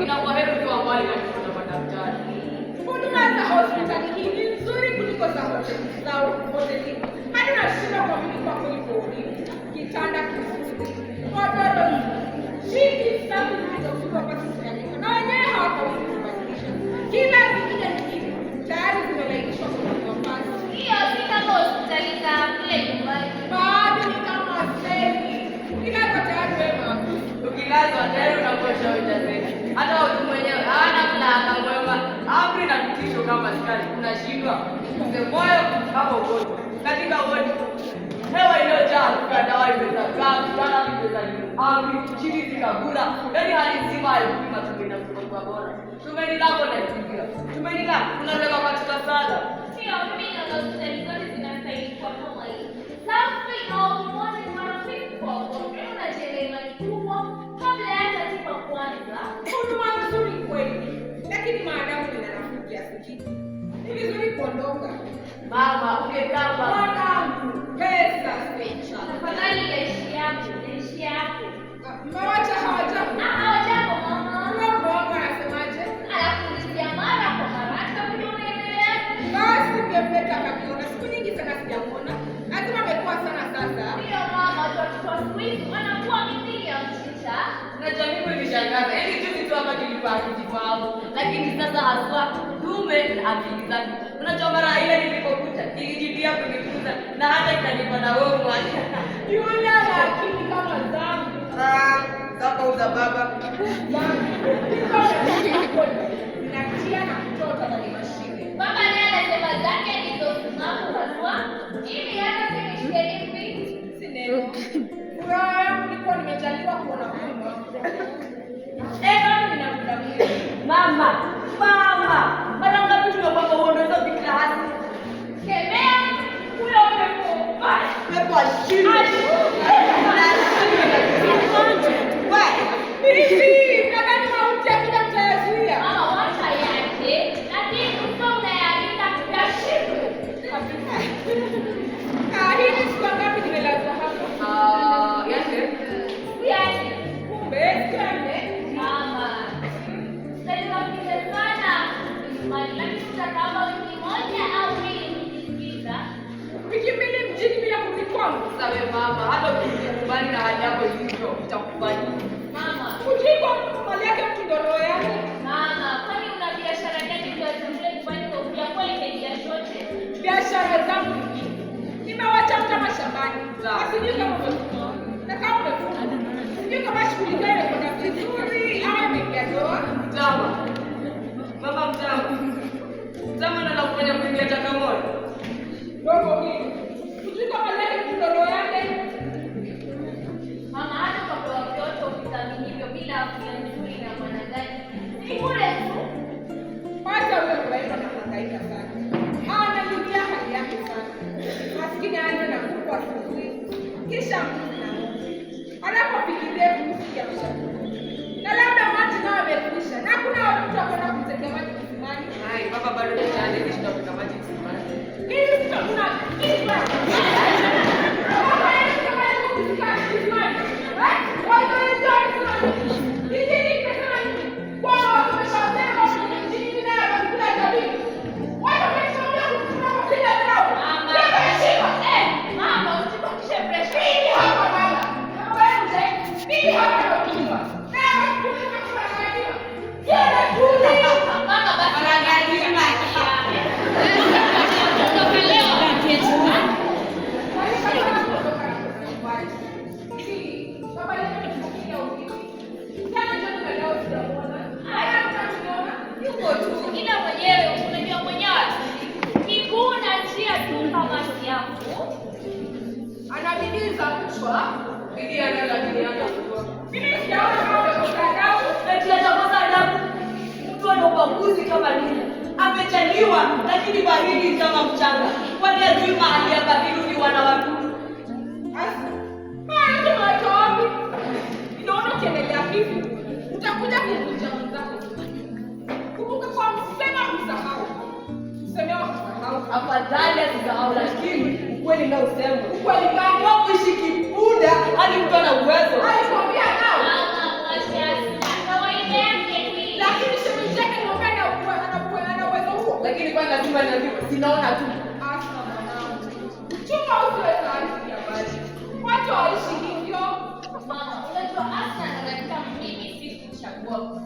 Inakuwa heri ukiwa mbali na kufuata madaktari. Huduma za hospitali hii ni nzuri kuliko za hoteli. Hadi unashinda kuamini kwako iko nini? Kitanda kizuri, godoro chini safi zilizopigwa pasi zimeandikwa na wenyewe hawakawezi kubadilisha. Kila zingine ni hivi tayari zimelainishwa kwa pasi. Hiyo si kama hospitali za kule nyumbani. Bado ni kama seli. Ukilazwa tayari wema. Ukilazwa tayari unakosha ujazeni. Hata watu mwenyewe hawana mlaka mwema. Amri na vitisho kama askari. Unashindwa kufunga moyo kama ugonjwa. Katika wodi hewa iliyojaa kwa dawa imezagaa, sana imeza amri, chini zikagura. Yaani hali nzima haipima tumeenda kwa bora. Tumaini lako linatimia. Tumaini lako unaweka katika sala. Sio mimi na hospitali zote zinastahili kwa kama hii. Safi au mmoja ni marafiki kwa wote. Unachelewa kubwa kabla hata tipa kwanza. Huduma nzuri kweli, lakini maadamu nina nafuu kiasi hiki, ni vizuri kuondoka. Mama, ungekaba. Mwanangu, pesa secha. Tafadhali ishi yako. Mwacha hawajambo. Hawajambo mama. Mwanangu anasemaje? Anakuulizia mara kwa mara hata kujua unaendelea. Basi ungempeta kakiona, siku nyingi sana sijamuona. Lazima amekuwa sana sasa. Ndio mama, watoto wa siku hizi wanakuwa mithili ya mchicha. Unajaribu nishangaza. Yaani juzi tu hapa nilikuwa akijifahamu. Lakini sasa haswa dume na akili zake. Unajua mara ile nilipokuja nilijibia kunikuza na hata ikanipa na wewe mwacha. Yule ana akili kama zangu. Sasa uza baba. Ninatia na kutoka ndani mashine. Baba naye anasema zake ndizo sumaku haswa. Ili hata sinishike hivi. Sineno. Furaha yangu nilikuwa nimejaliwa kuona Mungu. Kama ninakudhamini. Mama. Mara ngapi tumepanga uondozo bila hati? Kemea huyo pepo. Pepo ashini. Hivi, nadhani mauti yakija mtayazuia. Mama wacha yake. Lakini uso unayaandika kuyashiku. Hili siku ngapi nimelazwa hapa? Yake. Yake. Kumbe, siane. Mama. Sasa vile sana. Lakini tutakaba wiki moja au mbili nikisikiza. Wiki mbili mjini bila kurudi kwangu. Sawa mama. ndoro yake. Mama, kwani una biashara gani ndio zile kufanya kwa kweli ile yote? Biashara zangu nimewacha mtama shambani. Asijui kama umefuna. Na kama umefuna. Sijui kama shughuli gani kuna vizuri au imeingia ndoa. Mtama. Mama mtama. Mtama na kufanya kuingia Jagamoyo. Dogo hili. Sijui kama leo ndoro yake. Mama, hata kwa watoto vitamini hivyo bila afya nzuri na mwanadamu. Ni bure tu. Hata wewe unaenda na hangaika sana. Analia hali yake sana. Maskini anaenda na kuku asubuhi. Kisha mbuzi na ng'ombe. Anapofikiria kusikia mshahara. Na labda maji nao yamekwisha. Na kuna watu wanakwenda kutekea maji kisimani. Hai, baba bado tunaanza kisha tutapika maji kisimani. Hili tutakuna kipa. Anabidii za kuchwa. Bidii ana lakini hana kutoa. Mimi sijaona kama umetoka damu. Eti atakosa adabu. Mtu ana ubaguzi kama nini? Amechaliwa lakini baridi kama mchanga. Kwani ajui mahali ya baridi ni wana wadudu. Haya ndio watu wapi? Inaona ukiendelea hivi utakuja kuvunja mwenzako. Kumbuka kwa msema usahau. Msemewa usahau. Afadhali asisahau lakini ukweli na useme. Ukweli gani? Wao kuishi kibuda hadi mtu ana uwezo. Alikwambia nao. Mama, mwashasi. Kawaida yake ni. Lakini shemeji yake ni mpenda ana uwezo huo. Lakini kwa lazima niambiwe sinaona tu. Asa mwanangu. Chunga usiwe taarifa ya bali. Watu waishi hivyo. Mama, unajua Asna anataka mimi si kuchagua.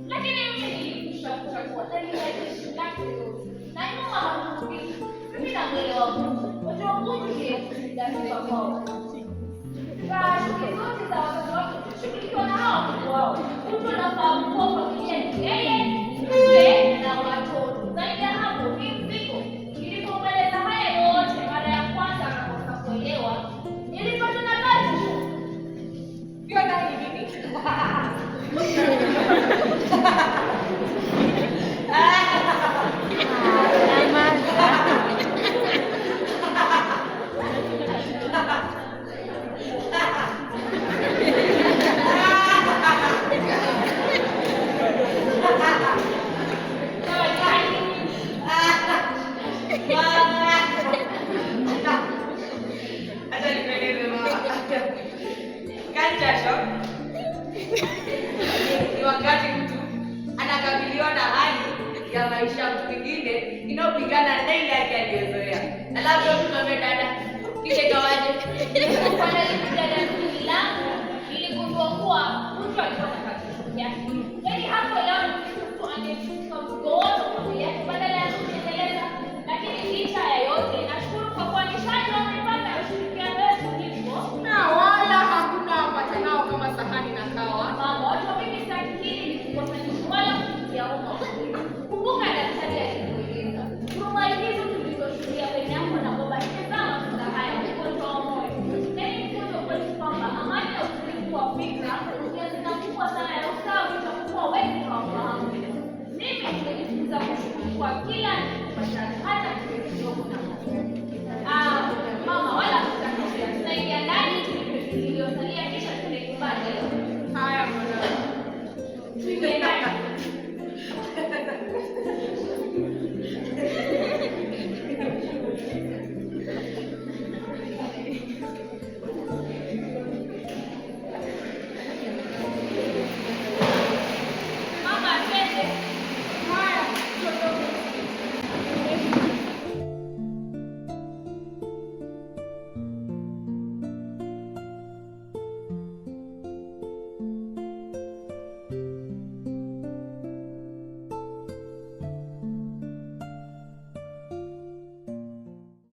Lakini mimi nilikuchagua na niliheshimu lake yote. Na nyuma hakurudi. Mimi namuelewa Mungu. Unajua Mungu ndiye kudafika kwao. Shughuli zote za watoto wako kushughulikiwa na hao watoto wao. Mtu anafahamu kuwa familia ni yeye, mke na watoto. Zaidi ya hapo ni mzigo. Nilipomweleza haya yote mara ya kwanza anakosa kuelewa. Nilipata na kazi. Hiyo ndani nini? Acha nipeleze mama. Kanchasho. Ni wakati mtu anakabiliwa na hali ya maisha mtu mwingine inayopingana na ile yake aliyozoea. Na labda mtu amedada kile kawaje. Kwa nini dada langu niligundua kuwa mtu alikuwa na tatizo yake.